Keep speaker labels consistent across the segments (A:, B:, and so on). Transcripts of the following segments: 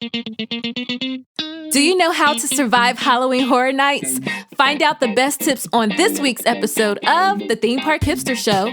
A: Do you know how to survive Halloween Horror Nights? Find out the best tips on this week's episode of the Theme Park Hipster Show.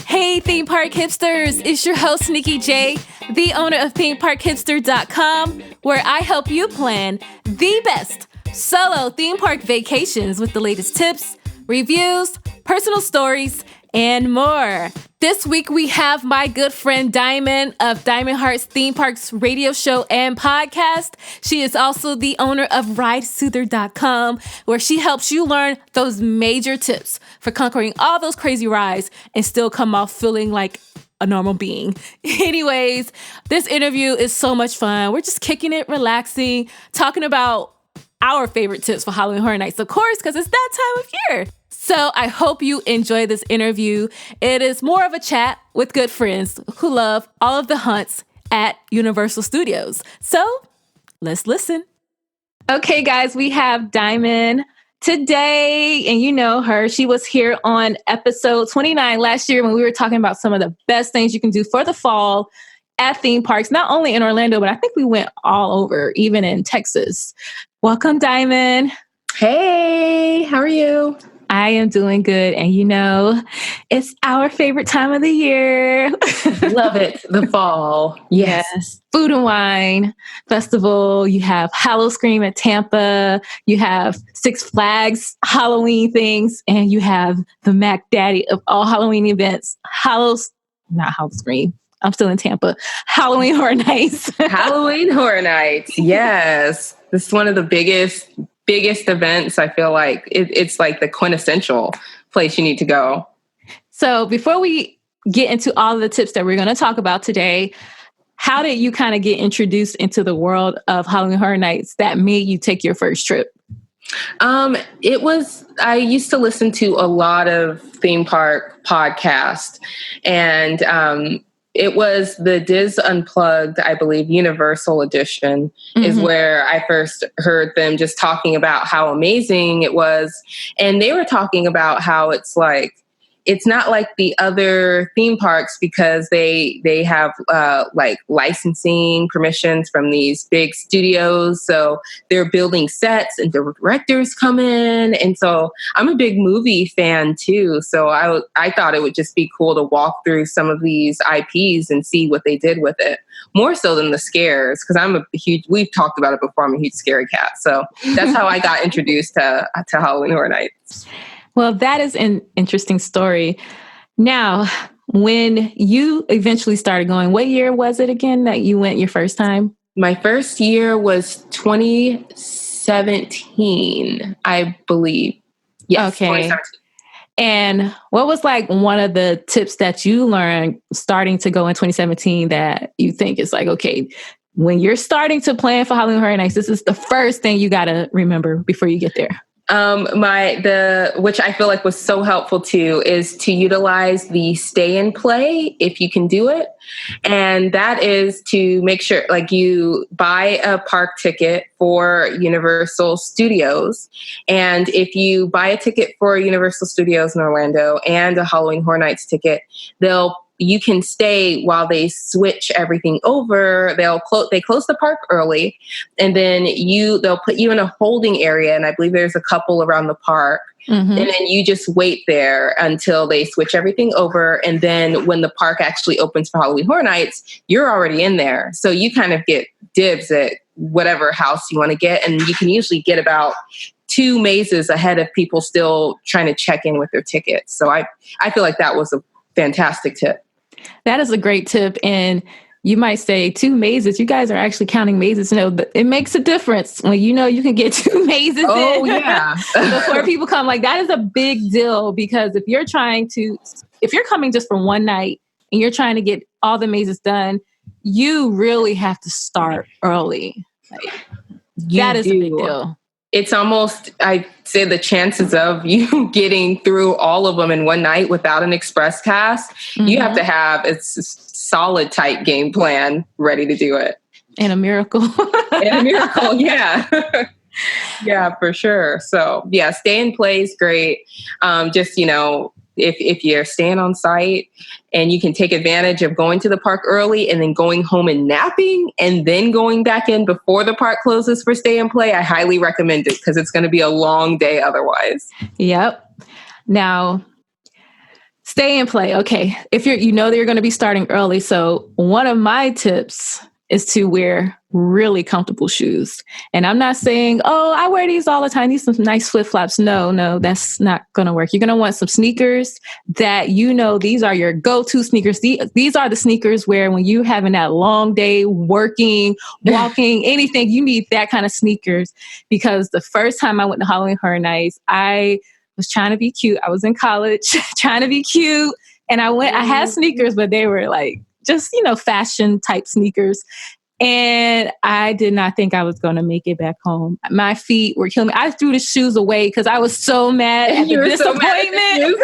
A: Hey, Theme Park Hipsters! It's your host, NikkyJ, the owner of ThemeParkHipster.com, where I help you plan the best solo theme park vacations with the latest tips, reviews, personal stories, and more. This week, we have my good friend Diamond of Diamond Hearts Theme Parks radio show and podcast. She is also the owner of RideSoother.com, where she helps you learn those major tips for conquering all those crazy rides and still come off feeling like a normal being. Anyways, this interview is so much fun. We're just kicking it, relaxing, talking about our favorite tips for Halloween Horror Nights, of course, because it's that time of year. So I hope you enjoy this interview. It is more of a chat with good friends who love all of the hunts at Universal Studios. So let's listen. Okay, guys, we have Diamond today, and you know her. She was here on episode 29 last year when we were talking about some of the best things you can do for the fall at theme parks, not only in Orlando, but I think we went all over, even in Texas. Welcome, Diamond.
B: Hey, how are you?
A: I am doing good. And you know, it's our favorite time of the year.
B: Love it. The fall.
A: Yes. Food and Wine Festival. You have Howl-O-Scream at Tampa. You have Six Flags Halloween things. And you have the Mac Daddy of all Halloween events. Not Howl-O-Scream. I'm still in Tampa. Halloween Horror Nights.
B: Halloween Horror Nights. Yes. This is one of the biggest events. I feel like it's like the quintessential place you need to go.
A: So before we get into all of the tips that we're going to talk about today, how did you kind of get introduced into the world of Halloween Horror Nights that made you take your first trip?
B: I used to listen to a lot of theme park podcasts, and it was the Diz Unplugged, I believe, Universal Edition is where I first heard them just talking about how amazing it was. And they were talking about how it's not like the other theme parks because they have like licensing permissions from these big studios. So they're building sets and the directors come in. And so I'm a big movie fan too. So I thought it would just be cool to walk through some of these IPs and see what they did with it. More so than the scares, because we've talked about it before, I'm a huge scary cat. So that's how I got introduced to Halloween Horror Nights.
A: Well, that is an interesting story. Now, when you eventually started going, what year was it again that you went your first time?
B: My first year was 2017, I believe. Yes,
A: okay.
B: 2017.
A: And what was like one of the tips that you learned starting to go in 2017 that you think is like, okay, when you're starting to plan for Halloween Horror Nights, this is the first thing you got to remember before you get there?
B: Which I feel like was so helpful too, is to utilize the stay and play if you can do it. And that is to make sure like you buy a park ticket for Universal Studios. And if you buy a ticket for Universal Studios in Orlando and a Halloween Horror Nights ticket, you can stay while they switch everything over. They close the park early, and then they'll put you in a holding area. And I believe there's a couple around the park. And then you just wait there until they switch everything over. And then when the park actually opens for Halloween Horror Nights, you're already in there. So you kind of get dibs at whatever house you want to get. And you can usually get about 2 mazes ahead of people still trying to check in with their tickets. So I feel like that was a fantastic tip.
A: That is a great tip. And you might say 2 mazes. You guys are actually counting mazes. No, it makes a difference when you know you can get 2 mazes in.
B: Yeah.
A: Before people come. Like, that is a big deal, because if you're coming just for one night and you're trying to get all the mazes done, you really have to start early. That is a big deal.
B: It's almost, I'd say the chances of you getting through all of them in one night without an express pass, you have to have a solid, tight game plan ready to do it.
A: And a miracle.
B: Yeah. Yeah, for sure. So yeah, stay and play is great. Just, if you're staying on site and you can take advantage of going to the park early and then going home and napping and then going back in before the park closes for stay and play, I highly recommend it because it's going to be a long day otherwise.
A: Yep. Now, stay and play. Okay. If that you're going to be starting early. So one of my tips is to wear really comfortable shoes. And I'm not saying, oh, I wear these all the time. These some nice flip-flops. No, that's not going to work. You're going to want some sneakers that, these are your go-to sneakers. These are the sneakers where when you having that long day working, walking, anything, you need that kind of sneakers. Because the first time I went to Halloween Horror Nights, I was trying to be cute. I was in college trying to be cute. And I had sneakers, but they were like, just, fashion type sneakers. And I did not think I was going to make it back home. My feet were killing me. I threw the shoes away because I was so mad at the disappointment.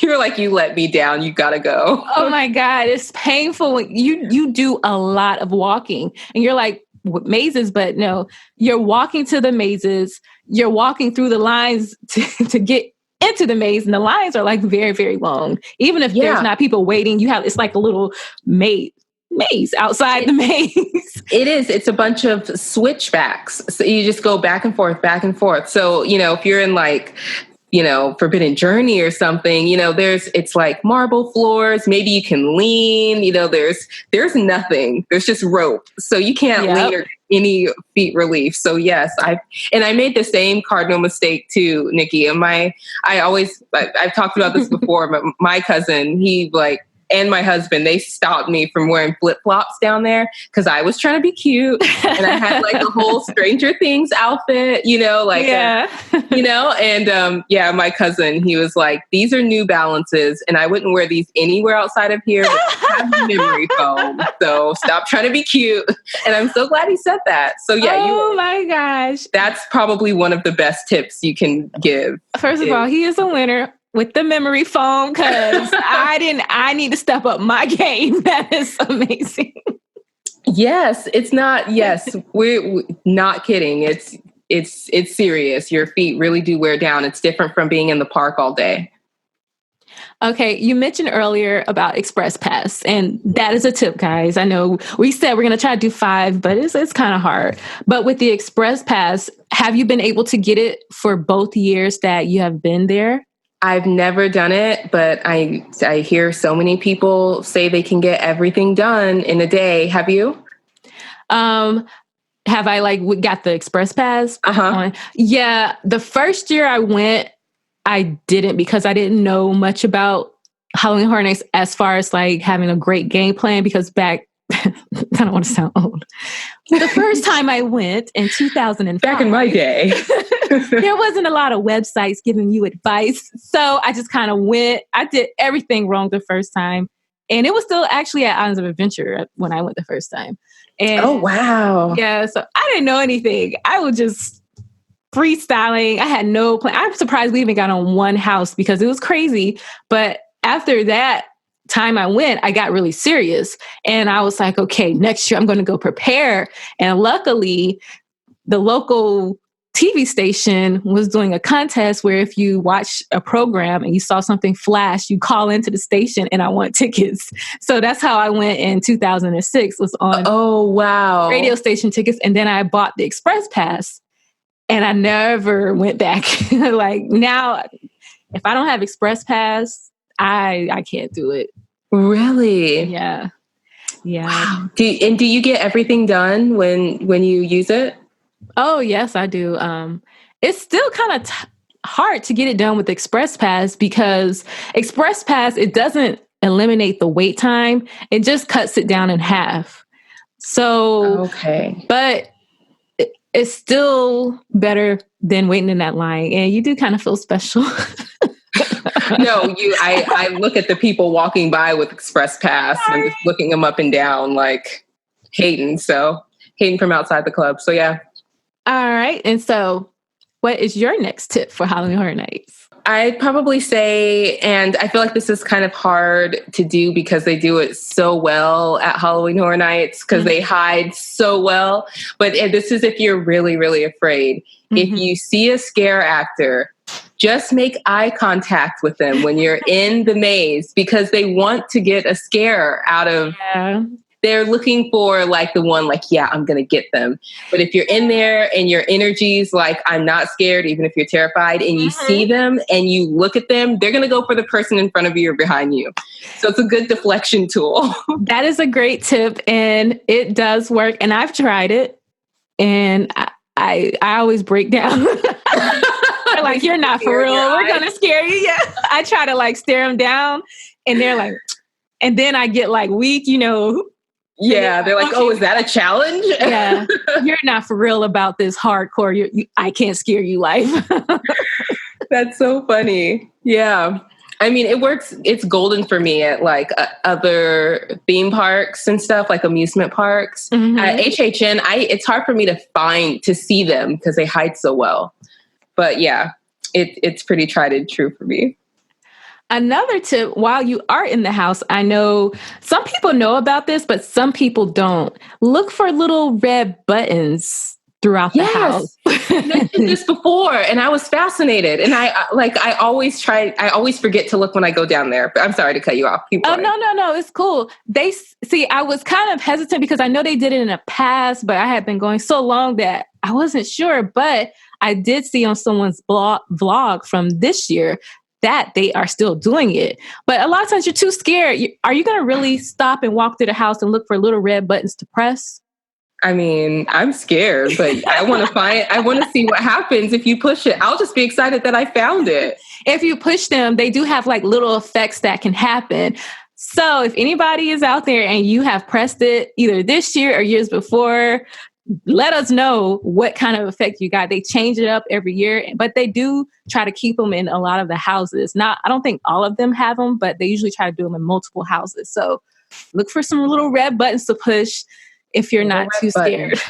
B: You were like, you let me down. You got to go.
A: Oh my God. It's painful when you do a lot of walking and you're like, mazes, but no, you're walking to the mazes. You're walking through the lines to get into the maze, and the lines are like very, very long. Even if there's not people waiting, it's like a little maze outside the maze.
B: It is. It's a bunch of switchbacks. So you just go back and forth, back and forth. So, if you're in Forbidden Journey or something, it's like marble floors. Maybe you can lean, there's nothing. There's just rope. So you can't lean or any feet relief. So yes, I made the same cardinal mistake too, Nikki. And I've talked about this before, but my cousin, and my husband, they stopped me from wearing flip-flops down there because I was trying to be cute and I had like a whole Stranger Things outfit, my cousin, he was like, these are New Balances and I wouldn't wear these anywhere outside of here, but have memory foam. So stop trying to be cute. And I'm so glad he said that. So
A: my gosh.
B: That's probably one of the best tips you can give.
A: First of all, he is a winner with the memory foam because I need to step up my game. That is amazing.
B: Yes, it's not. Yes, we're not kidding. It's serious. Your feet really do wear down. It's different from being in the park all day.
A: Okay, you mentioned earlier about Express Pass, and that is a tip, guys. I know we said we're going to try to do 5, but it's kind of hard. But with the Express Pass, have you been able to get it for both years that you have been there?
B: I've never done it, but I hear so many people say they can get everything done in a day. Have you?
A: Have I got the Express Pass?
B: Uh-huh.
A: Yeah. The first year I went, I didn't because I didn't know much about Halloween Horror Nights as far as having a great game plan because back, I don't want to sound old. The first time I went in 2005.
B: Back in my day.
A: There wasn't a lot of websites giving you advice. So I just kind of went. I did everything wrong the first time. And it was still actually at Islands of Adventure when I went the first time. And
B: oh, wow.
A: Yeah. So I didn't know anything. I was just freestyling. I had no plan. I'm surprised we even got on one house because it was crazy. But after that time I went, I got really serious. And I was like, okay, next year I'm going to go prepare. And luckily, the local TV station was doing a contest where if you watch a program and you saw something flash, you call into the station and I want tickets. So that's how I went in 2006 was on radio station tickets. And then I bought the Express Pass and I never went back. Now, if I don't have Express Pass, I can't do it.
B: Really?
A: Yeah. Yeah.
B: Wow. Do you get everything done when you use it?
A: Oh, yes, I do. It's still kind of hard to get it done with Express Pass because Express Pass, it doesn't eliminate the wait time. It just cuts it down in half. So,
B: okay.
A: But it's still better than waiting in that line. And you do kind of feel special.
B: No, I look at the people walking by with Express Pass and I'm just looking them up and down hating from outside the club. So yeah.
A: All right. And so what is your next tip for Halloween Horror Nights?
B: I'd probably say, and I feel like this is kind of hard to do because they do it so well at Halloween Horror Nights because they hide so well. But this is if you're really, really afraid. Mm-hmm. If you see a scare actor, just make eye contact with them when you're in the maze, because they want to get a scare out of, they're looking for like the one, like, yeah, I'm going to get them. But if you're in there and your energy's like, I'm not scared, even if you're terrified, and you see them and you look at them, they're going to go for the person in front of you or behind you. So it's a good deflection tool.
A: That is a great tip, and it does work. And I've tried it, and I always break down. They're like, you're not for real. We're going to scare you. Yeah. I try to like stare them down, and they're like, and then I get like weak, you know.
B: Yeah, they're like, oh, is that a challenge?
A: Yeah, you're not for real about this hardcore. I can't scare you life.
B: That's so funny. Yeah. I mean, it works. It's golden for me at like other theme parks and stuff, like amusement parks. At HHN, it's hard for me to see them because they hide so well. But yeah, it's pretty tried and true for me.
A: Another tip, while you are in the house, I know some people know about this, but some people don't. Look for little red buttons throughout the house.
B: I mentioned this before, and I was fascinated. And I always forget to look when I go down there. But I'm sorry to cut you off.
A: No, it's cool. I was kind of hesitant because I know they did it in the past, but I had been going so long that I wasn't sure. But I did see on someone's vlog from this year that they are still doing it. But a lot of times you're too scared. Are you going to really stop and walk through the house and look for little red buttons to press?
B: I mean, I'm scared, but I want to see what happens if you push it. I'll just be excited that I found it.
A: If you push them, they do have like little effects that can happen. So if anybody is out there and you have pressed it either this year or years before, let us know what kind of effect you got. They change it up every year, but they do try to keep them in a lot of the houses. I don't think all of them have them, but they usually try to do them in multiple houses. So look for some little red buttons to push if you're not too scared.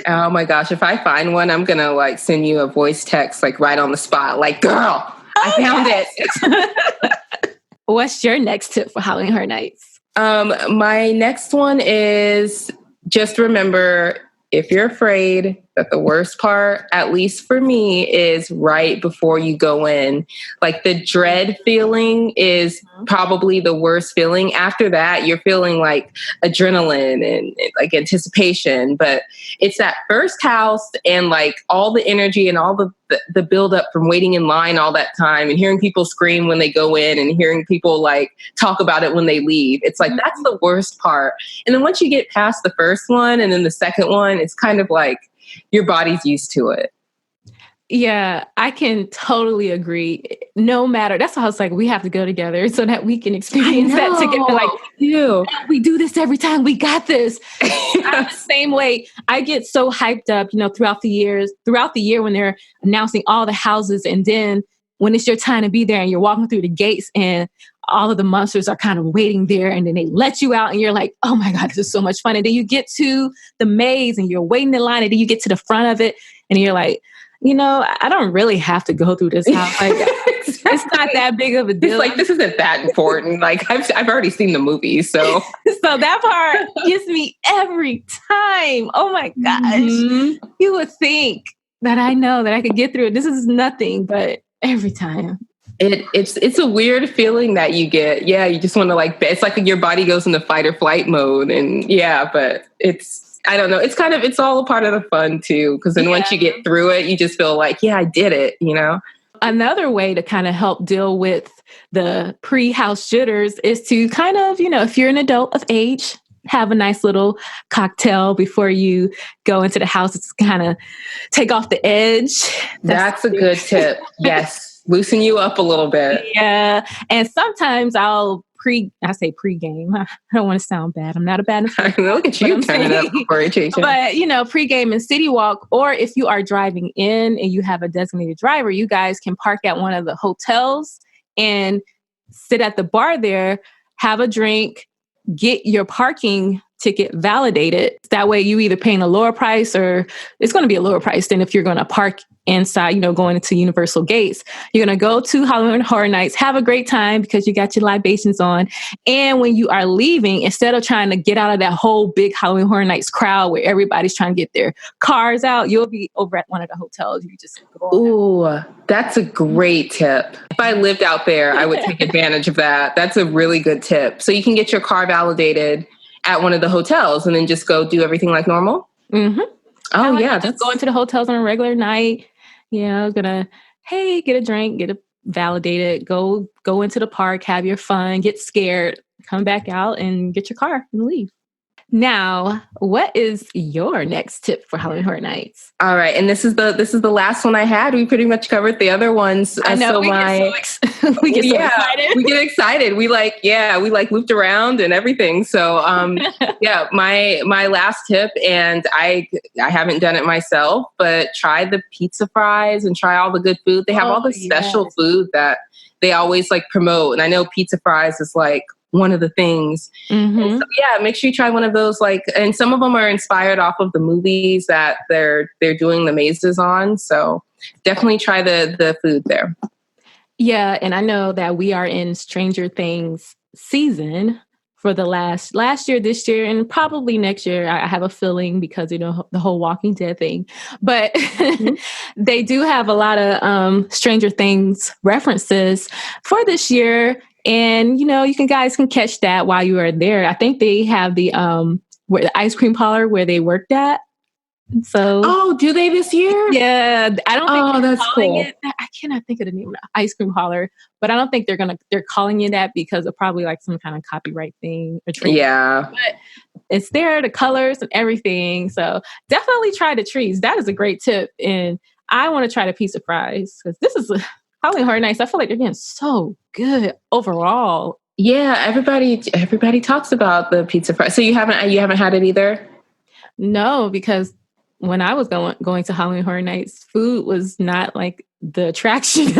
B: Oh my gosh. If I find one, I'm going to like send you a voice text, like right on the spot, like, girl, I found it.
A: What's your next tip for Halloween Horror Nights?
B: My next one is just remember, if you're afraid, that the worst part, at least for me, is right before you go in. Like the dread feeling is probably the worst feeling. After that, you're feeling like adrenaline and like anticipation. But it's that first house and like all the energy and all the buildup from waiting in line all that time and hearing people scream when they go in and hearing people like talk about it when they leave. It's like, that's the worst part. And then once you get past the first one and then the second one, it's kind of like, your body's used to it.
A: Yeah, I can totally agree. No matter, that's why I was like, we have to go together so that we can experience that together. Like, we do this every time. We got this. I'm the same way. I get so hyped up, throughout the year when they're announcing all the houses, and then when it's your time to be there and you're walking through the gates and all of the monsters are kind of waiting there, and then they let you out and you're like, oh my God, this is so much fun. And then you get to the maze and you're waiting in line, and then you get to the front of it and you're like, I don't really have to go through this house. Like, it's not that big of a deal.
B: It's like, this isn't that important. Like, I've already seen the movie, so.
A: So that part gets me every time. Oh my gosh. You would think that I know that I could get through it. This is nothing, but every time.
B: It's a weird feeling that you get. Yeah, you just want to like, it's like your body goes into fight or flight mode. And yeah, but I don't know. It's all a part of the fun too. Because then once you get through it, you just feel like, yeah, I did it, Another way to kind of help deal with the pre-house jitters is to kind of, if you're an adult of age, have a nice little cocktail before you go into the house. It's kind of take off the edge. That's a good tip. Yes. Loosen you up a little bit.
A: Yeah. And sometimes I'll pregame. I don't want to sound bad. I'm not a bad influence.
B: Look at you turning it up before HHN.
A: But, pregame and City Walk, or if you are driving in and you have a designated driver, you guys can park at one of the hotels and sit at the bar there, have a drink, get your parking ticket validated. That way you either paying a lower price or it's going to be a lower price than if you're going to park inside, going into Universal Gates. You're going to go to Halloween Horror Nights, have a great time because you got your libations on. And when you are leaving, instead of trying to get out of that whole big Halloween Horror Nights crowd where everybody's trying to get their cars out, you'll be over at one of the hotels. You just go.
B: Ooh, that's a great tip. If I lived out there, I would take advantage of that. That's a really good tip. So you can get your car validated at one of the hotels and then just go do everything like normal?
A: Mm-hmm.
B: Oh, yeah.
A: Just going to the hotels on a regular night, get a drink, get it validated, go into the park, have your fun, get scared, come back out and get your car and leave. Now, what is your next tip for Halloween Horror Nights?
B: All right, and this is the last one I had. We pretty much covered the other ones.
A: I know we get so excited.
B: We get excited. We looped around and everything. So my last tip, and I haven't done it myself, but try the pizza fries and try all the good food. They have all the special food that they always promote, and I know pizza fries is one of the things. Mm-hmm. So, make sure you try one of those. And some of them are inspired off of the movies that they're doing the mazes on. So definitely try the food there.
A: Yeah, and I know that we are in Stranger Things season for the last year, this year, and probably next year. I have a feeling because the whole Walking Dead thing. But mm-hmm. They do have a lot of Stranger Things references for this year. And, you guys can catch that while you are there. I think they have the ice cream parlor where they worked at. So,
B: do they this year?
A: Yeah, I don't think
B: that's cool.
A: I cannot think of the name of the ice cream parlor, but I don't think they're calling it that because of probably some kind of copyright thing or treat.
B: Yeah,
A: but it's there, the colors and everything. So definitely try the trees. That is a great tip, and I want to try the pizza fries because this is Halloween Horror Nights. I feel like they're getting so good overall.
B: Yeah, everybody talks about the pizza fries. So you haven't had it either?
A: No, because when I was going to Halloween Horror Nights, food was not the attraction.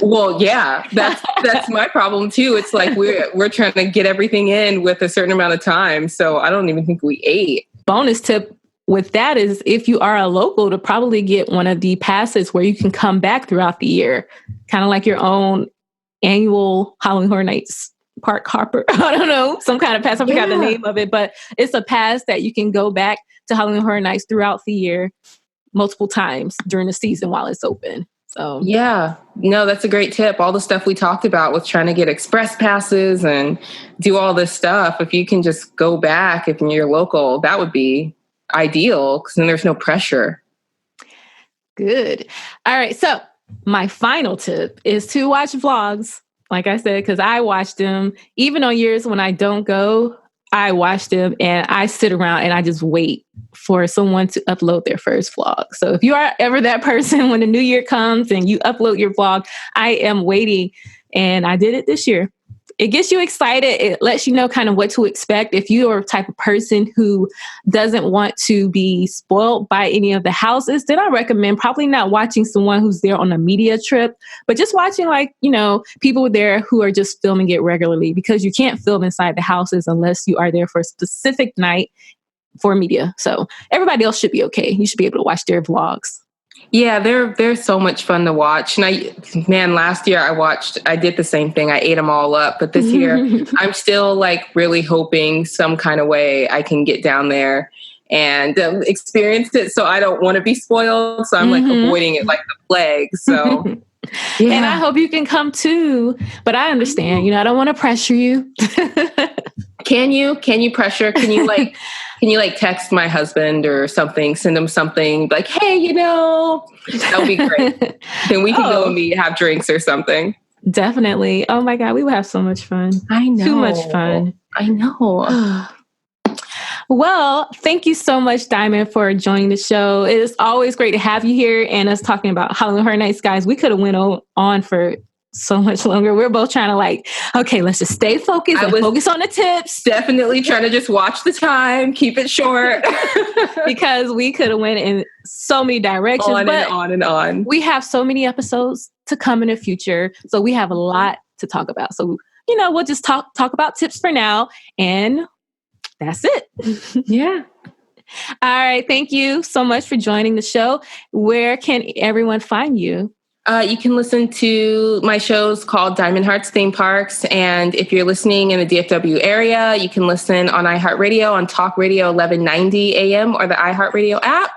B: Well, yeah, that's my problem too. It's we're trying to get everything in with a certain amount of time. So I don't even think we ate.
A: Bonus tip with that is if you are a local, to probably get one of the passes where you can come back throughout the year, kind of like your own annual Halloween Horror Nights park hopper. I don't know, some kind of pass. I forgot the name of it, but it's a pass that you can go back to Halloween Horror Nights throughout the year multiple times during the season while it's open. So
B: yeah, no, that's a great tip. All the stuff we talked about with trying to get express passes and do all this stuff, if you can just go back if you're local, that would be ideal because then there's no pressure.
A: Good. All right. So my final tip is to watch vlogs. Like I said, because I watch them even on years when I don't go, I watch them and I sit around and I just wait for someone to upload their first vlog. So if you are ever that person when the new year comes and you upload your vlog, I am waiting. And I did it this year. It gets you excited. It lets you know kind of what to expect. If you are a type of person who doesn't want to be spoiled by any of the houses, then I recommend probably not watching someone who's there on a media trip, but just watching people there who are just filming it regularly, because you can't film inside the houses unless you are there for a specific night for media. So everybody else should be okay. You should be able to watch their vlogs.
B: Yeah, they're so much fun to watch. And last year I did the same thing. I ate them all up. But this year I'm still really hoping some kind of way I can get down there and experience it. So I don't want to be spoiled. So I'm avoiding it like the plague. So yeah.
A: And I hope you can come too. But I understand, I don't want to pressure you.
B: Can you pressure? Can you text my husband or something, send him something like, hey, that would be great. Then we can go and have drinks or something.
A: Definitely. Oh my God. We would have so much fun.
B: I know.
A: Too much fun.
B: I know.
A: Well, thank you so much, Diamond, for joining the show. It is always great to have you here and us talking about Halloween Horror Nights, guys. We could have went on for so much longer. We're both trying to okay, let's just stay focused and focus on the tips.
B: Definitely trying to just watch the time, keep it short.
A: Because we could have went in so many directions.
B: On and on.
A: We have so many episodes to come in the future. So we have a lot to talk about. So, we'll just talk about tips for now. And that's it.
B: Yeah.
A: All right. Thank you so much for joining the show. Where can everyone find you?
B: You can listen to my shows called Diamond Hearts Theme Parks. And if you're listening in the DFW area, you can listen on iHeartRadio on Talk Radio 1190 AM or the iHeartRadio app.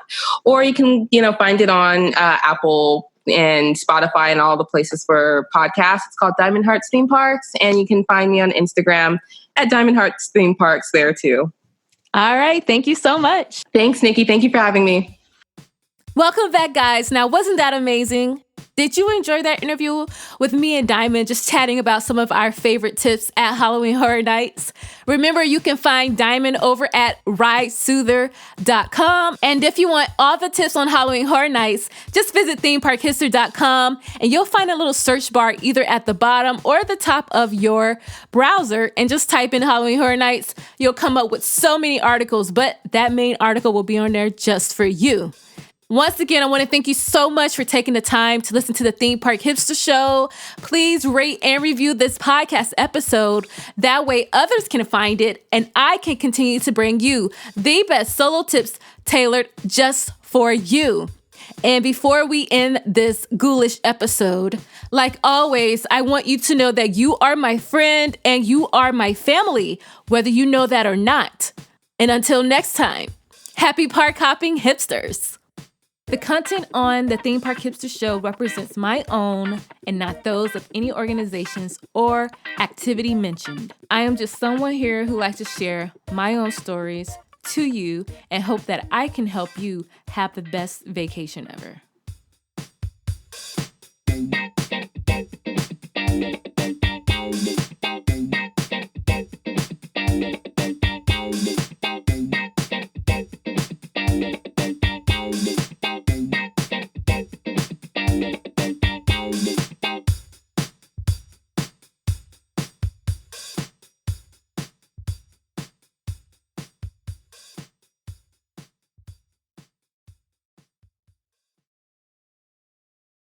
B: Or you can, find it on Apple and Spotify and all the places for podcasts. It's called Diamond Hearts Theme Parks. And you can find me on Instagram at Diamond Hearts Theme Parks there too.
A: All right. Thank you so much.
B: Thanks, Nikki. Thank you for having me.
A: Welcome back, guys. Now, wasn't that amazing? Did you enjoy that interview with me and Diamond just chatting about some of our favorite tips at Halloween Horror Nights? Remember, you can find Diamond over at ridesoother.com. And if you want all the tips on Halloween Horror Nights, just visit ThemeParkHipster.com and you'll find a little search bar either at the bottom or the top of your browser and just type in Halloween Horror Nights. You'll come up with so many articles, but that main article will be on there just for you. Once again, I want to thank you so much for taking the time to listen to the Theme Park Hipster Show. Please rate and review this podcast episode. That way others can find it and I can continue to bring you the best solo tips tailored just for you. And before we end this ghoulish episode, like always, I want you to know that you are my friend and you are my family, whether you know that or not. And until next time, happy park hopping hipsters. The content on the Theme Park Hipster Show represents my own and not those of any organizations or activity mentioned. I am just someone here who likes to share my own stories to you and hope that I can help you have the best vacation ever.